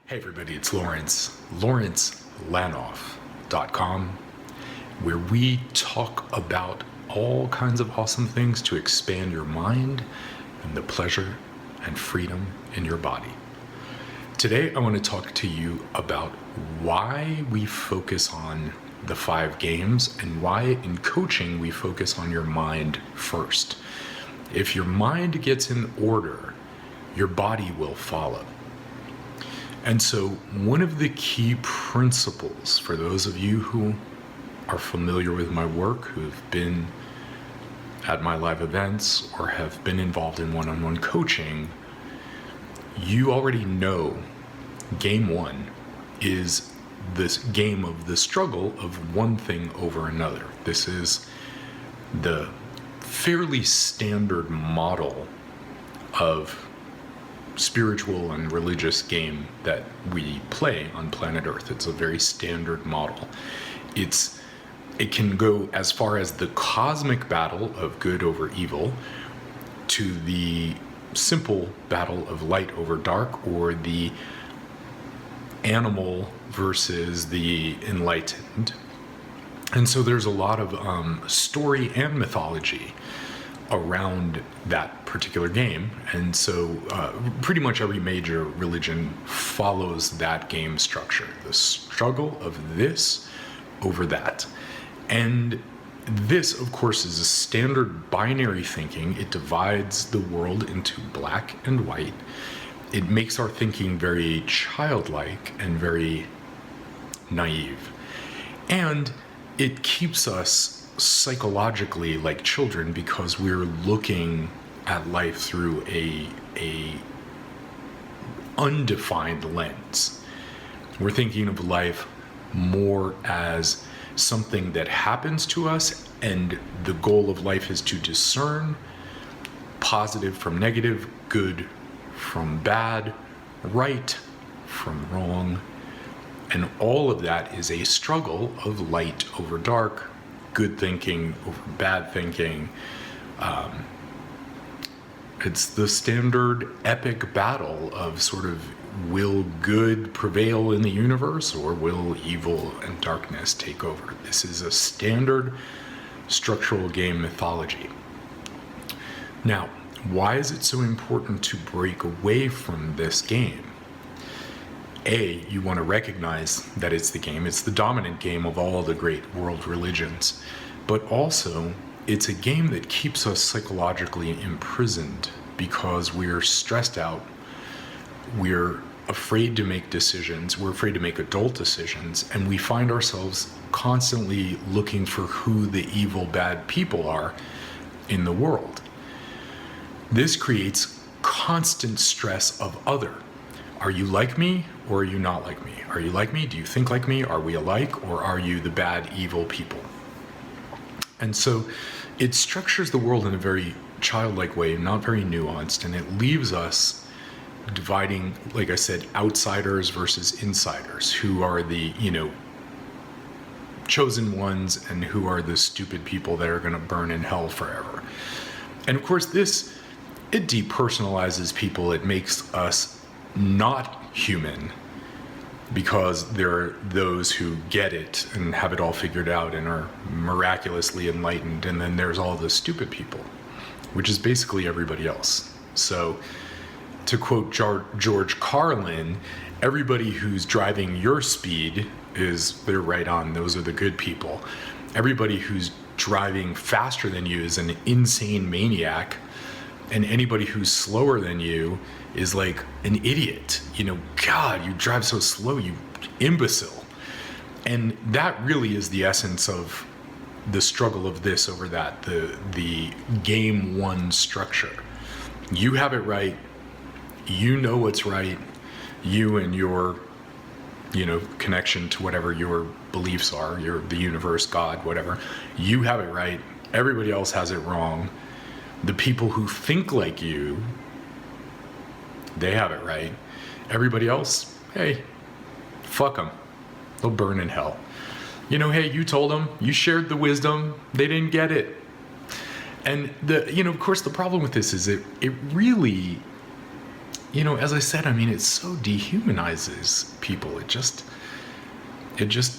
Hey everybody, it's Lawrence, lawrencelanoff.com, where we talk about all kinds of awesome things to expand your mind and the pleasure and freedom in your body. Today I want to talk to you about why we focus on the 5 games and why in coaching we focus on your mind first. If your mind gets in order, your body will follow. And so one of the key principles for those of you who are familiar with my work, who've been at my live events or have been involved in one-on-one coaching, you already know game 1 is this game of the struggle of one thing over another. This is the fairly standard model of spiritual and religious game that we play on planet Earth. It's a very standard model. It can go as far as the cosmic battle of good over evil to the simple battle of light over dark, or the animal versus the enlightened. And so there's a lot of story and mythology around that particular game, and so pretty much every major religion follows that game structure, the struggle of this over that. And this, of course, is a standard binary thinking. It divides the world into black and white. It makes our thinking very childlike and very naive, and it keeps us psychologically like children because we're looking at life through a undefined lens. We're thinking of life more as something that happens to us, and the goal of life is to discern positive from negative, good from bad, right from wrong, and all of that is a struggle of light over dark, good thinking over bad thinking. It's the standard epic battle of sort of, will good prevail in the universe, or will evil and darkness take over? This is a standard structural game mythology. Now, why is it so important to break away from this game? You want to recognize that it's the game. It's the dominant game of all the great world religions. But also, it's a game that keeps us psychologically imprisoned because we're stressed out. We're afraid to make decisions. We're afraid to make adult decisions. And we find ourselves constantly looking for who the evil, bad people are in the world. This creates constant stress of other. Are you like me, or are you not like me? Are you like me? Do you think like me? Are we alike, or are you the bad, evil people? And so it structures the world in a very childlike way, not very nuanced, and it leaves us dividing, like I said, outsiders versus insiders. Who are the, chosen ones, and who are the stupid people that are going to burn in hell forever? And of course, it depersonalizes people. It makes us not human, because there are those who get it and have it all figured out and are miraculously enlightened, and then there's all the stupid people, which is basically everybody else. So to quote George Carlin, everybody who's driving your speed they're right on, those are the good people. Everybody who's driving faster than you is an insane maniac, and anybody who's slower than you is like an idiot. God, you drive so slow, you imbecile. And that really is the essence of the struggle of this over that, the game 1 structure. You have it right. You know what's right. You and your, connection to whatever your beliefs are, the universe, God, whatever. You have it right. Everybody else has it wrong. The people who think like you, they have it right. Everybody else, hey, fuck them. They'll burn in hell. Hey, you told them, you shared the wisdom, they didn't get it. And of course, the problem with this is it really as I said, I mean, it so dehumanizes people. It just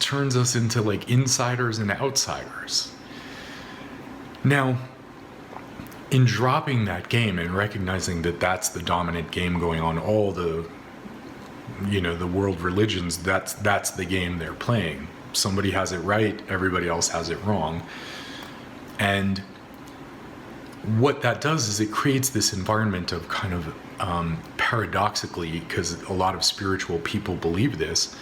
turns us into like insiders and outsiders. Now, in dropping that game and recognizing that that's the dominant game going on, all the world religions, that's the game they're playing. Somebody has it right, everybody else has it wrong. And what that does is it creates this environment of kind of paradoxically, because a lot of spiritual people believe this,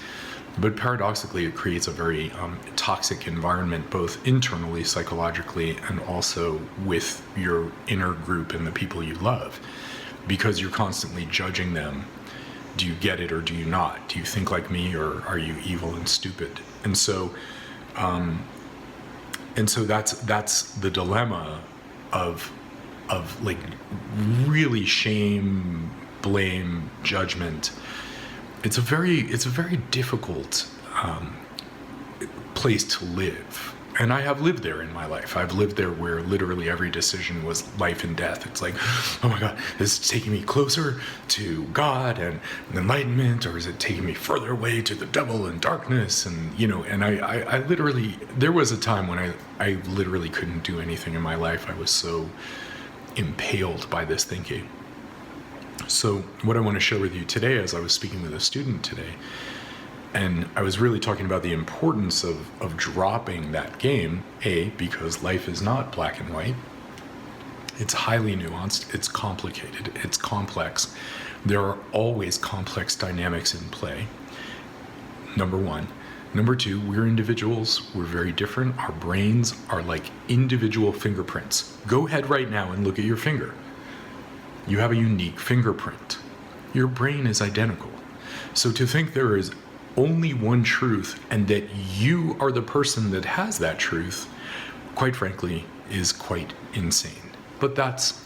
but paradoxically it creates a very toxic environment, both internally, psychologically, and also with your inner group and the people you love, because you're constantly judging them. Do you get it or do you not? Do you think like me or are you evil and stupid? And so that's the dilemma of like really shame, blame, judgment. It's a very difficult place to live. And I have lived there in my life. I've lived there where literally every decision was life and death. It's like, oh my God, is it taking me closer to God and enlightenment, or is it taking me further away to the devil and darkness? And, and I literally, there was a time when I literally couldn't do anything in my life. I was so impaled by this thinking. So what I want to share with you today, as I was speaking with a student today, and I was really talking about the importance of dropping that game, because life is not black and white. It's highly nuanced, it's complicated, it's complex. There are always complex dynamics in play, number one. Number two, we're individuals, we're very different. Our brains are like individual fingerprints. Go ahead right now and look at your finger. You have a unique fingerprint. Your brain is identical. So to think there is only one truth and that you are the person that has that truth, quite frankly, is quite insane. But that's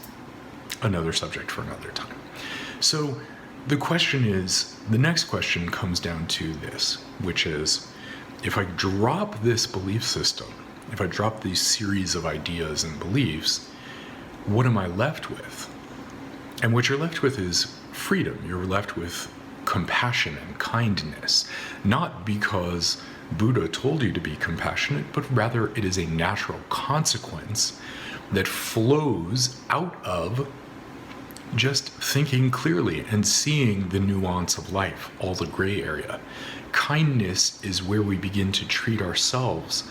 another subject for another time. So the next question comes down to this, which is, if I drop this belief system, if I drop these series of ideas and beliefs, what am I left with? And what you're left with is freedom. You're left with compassion and kindness, not because Buddha told you to be compassionate, but rather it is a natural consequence that flows out of just thinking clearly and seeing the nuance of life, all the gray area. Kindness is where we begin to treat ourselves,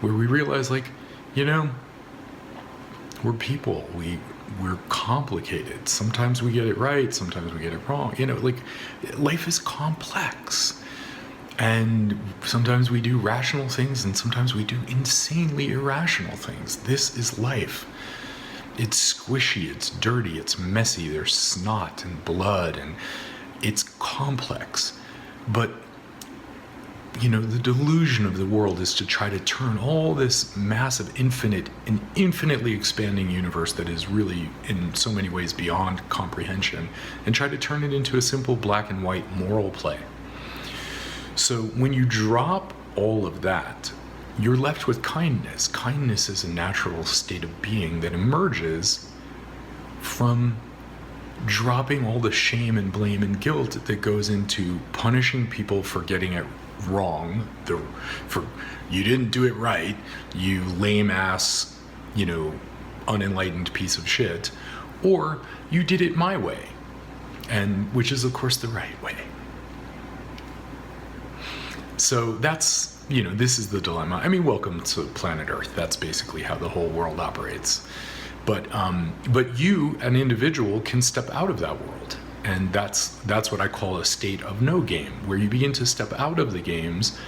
where we realize, like, we're people. We're complicated. Sometimes we get it right, sometimes we get it wrong. Like, life is complex. And sometimes we do rational things and sometimes we do insanely irrational things. This is life. It's squishy, it's dirty, it's messy, there's snot and blood, and it's complex. But the delusion of the world is to try to turn all this massive, infinitely expanding universe that is really in so many ways beyond comprehension, and try to turn it into a simple black and white moral play. So when you drop all of that, you're left with kindness. Kindness is a natural state of being that emerges from dropping all the shame and blame and guilt that goes into punishing people for getting it wrong, for you didn't do it right, you lame ass, unenlightened piece of shit, or you did it my way, and which is of course the right way. So that's, this is the dilemma. I mean, welcome to planet Earth. That's basically how the whole world operates. But you, an individual, can step out of that world. And that's what I call a state of no game, where you begin to step out of the games,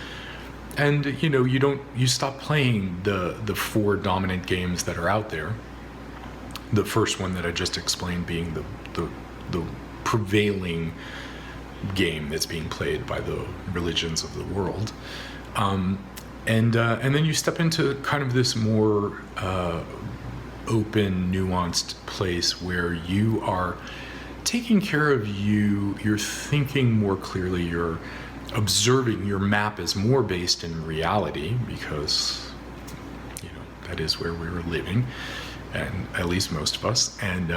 and you stop playing the four dominant games that are out there. The first one that I just explained being the prevailing game that's being played by the religions of the world, and then you step into kind of this more open, nuanced place where you are taking care of you, you're thinking more clearly, you're observing, your map is more based in reality, because that is where we were living, and at least most of us, and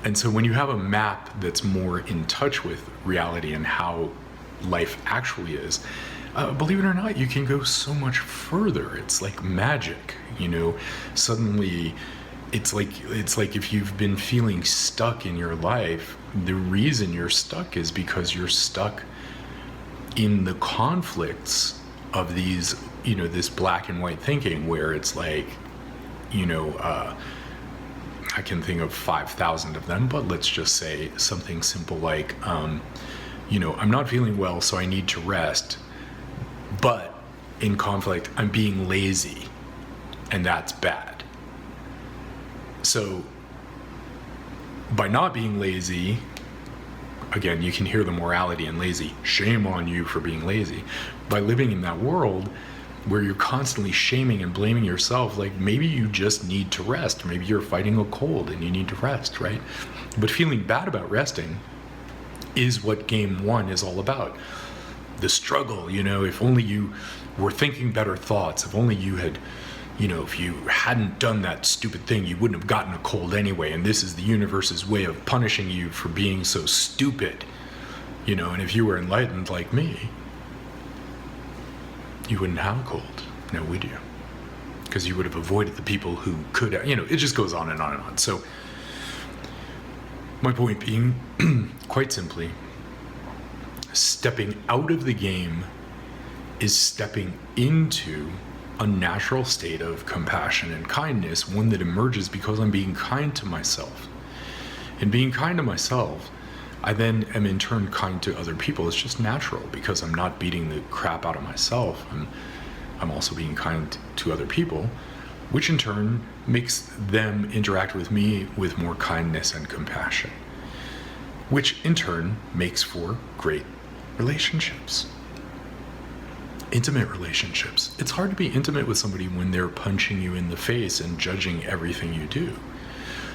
And so when you have a map that's more in touch with reality and how life actually is, believe it or not, you can go so much further. It's like magic, suddenly it's like if you've been feeling stuck in your life, the reason you're stuck is because you're stuck in the conflicts of these, this black and white thinking, where it's like, I can think of 5,000 of them, but let's just say something simple like, I'm not feeling well, so I need to rest. But in conflict, I'm being lazy, and that's bad. So by not being lazy, again, you can hear the morality in lazy. Shame on you for being lazy. By living in that world where you're constantly shaming and blaming yourself, like maybe you just need to rest. Maybe you're fighting a cold and you need to rest, right? But feeling bad about resting is what game one is all about. The struggle, if only you were thinking better thoughts, if only you had, if you hadn't done that stupid thing, you wouldn't have gotten a cold anyway. And this is the universe's way of punishing you for being so stupid, and if you were enlightened like me, you wouldn't have a cold. No, would you? Because you would have avoided the people who could, it just goes on and on and on. So my point being, quite simply, stepping out of the game is stepping into a natural state of compassion and kindness, one that emerges because I'm being kind to myself. And being kind to myself, I then am in turn kind to other people. It's just natural because I'm not beating the crap out of myself. I'm also being kind to other people, which in turn makes them interact with me with more kindness and compassion, which in turn makes for great relationships. Intimate relationships. It's hard to be intimate with somebody when they're punching you in the face and judging everything you do.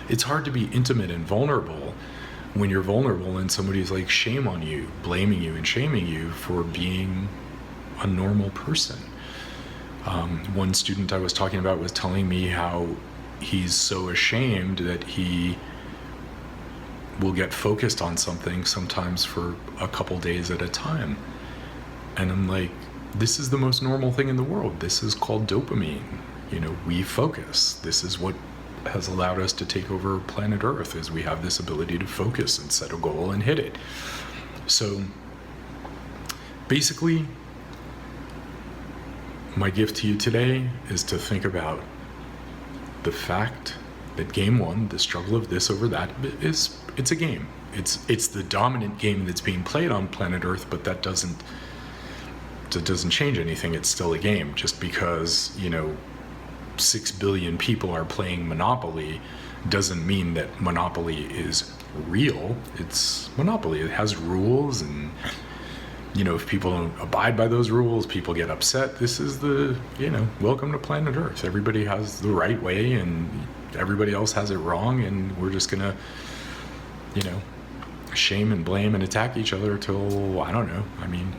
It's hard to be intimate and vulnerable when you're vulnerable and somebody's like, shame on you, blaming you and shaming you for being a normal person. One student I was talking about was telling me how he's so ashamed that he will get focused on something sometimes for a couple days at a time. And I'm like, this is the most normal thing in the world. This is called dopamine. We focus. This is what has allowed us to take over planet Earth, is we have this ability to focus and set a goal and hit it. So basically, my gift to you today is to think about the fact that game one, the struggle of this over that, it's a game. It's the dominant game that's being played on planet Earth, but that doesn't change anything. It's still a game. Just because 6 billion people are playing Monopoly doesn't mean that Monopoly is real. It's Monopoly. It has rules, and if people don't abide by those rules, people get upset. This is the welcome to planet Earth. Everybody has the right way and everybody else has it wrong, and we're just gonna shame and blame and attack each other till I don't know. I mean,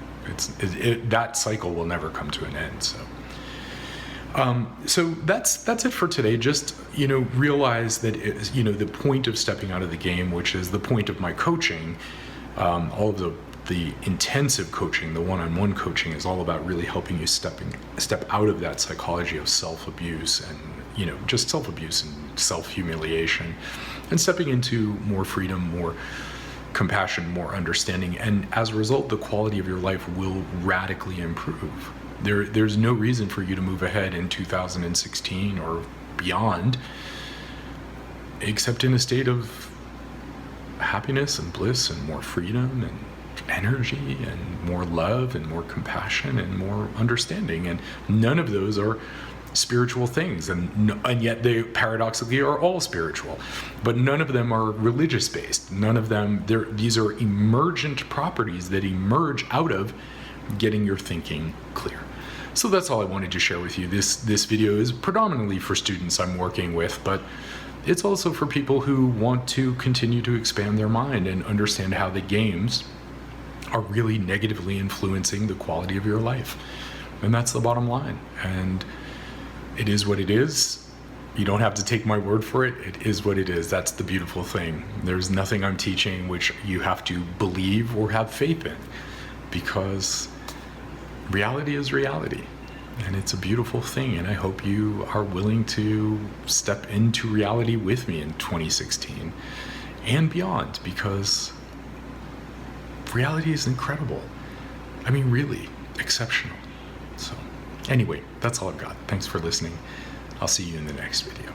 that cycle will never come to an end. So that's it for today. Just realize that the point of stepping out of the game, which is the point of my coaching, all of the intensive coaching, the one-on-one coaching, is all about really helping you step out of that psychology of self-abuse and just self-abuse and self-humiliation, and stepping into more freedom, more compassion, more understanding, and as a result, the quality of your life will radically improve. There's no reason for you to move ahead in 2016 or beyond, except in a state of happiness and bliss and more freedom and energy and more love and more compassion and more understanding. And none of those are spiritual things, and yet they paradoxically are all spiritual, but none of them are religious based. None of them, these are emergent properties that emerge out of getting your thinking clear. So that's all I wanted to share with you. This video is predominantly for students I'm working with, but it's also for people who want to continue to expand their mind and understand how the games are really negatively influencing the quality of your life. And that's the bottom line. And it is what it is. You don't have to take my word for it. It is what it is. That's the beautiful thing. There's nothing I'm teaching which you have to believe or have faith in, because reality is reality. And it's a beautiful thing. And I hope you are willing to step into reality with me in 2016 and beyond, because reality is incredible. I mean, really exceptional. So anyway, that's all I've got. Thanks for listening. I'll see you in the next video.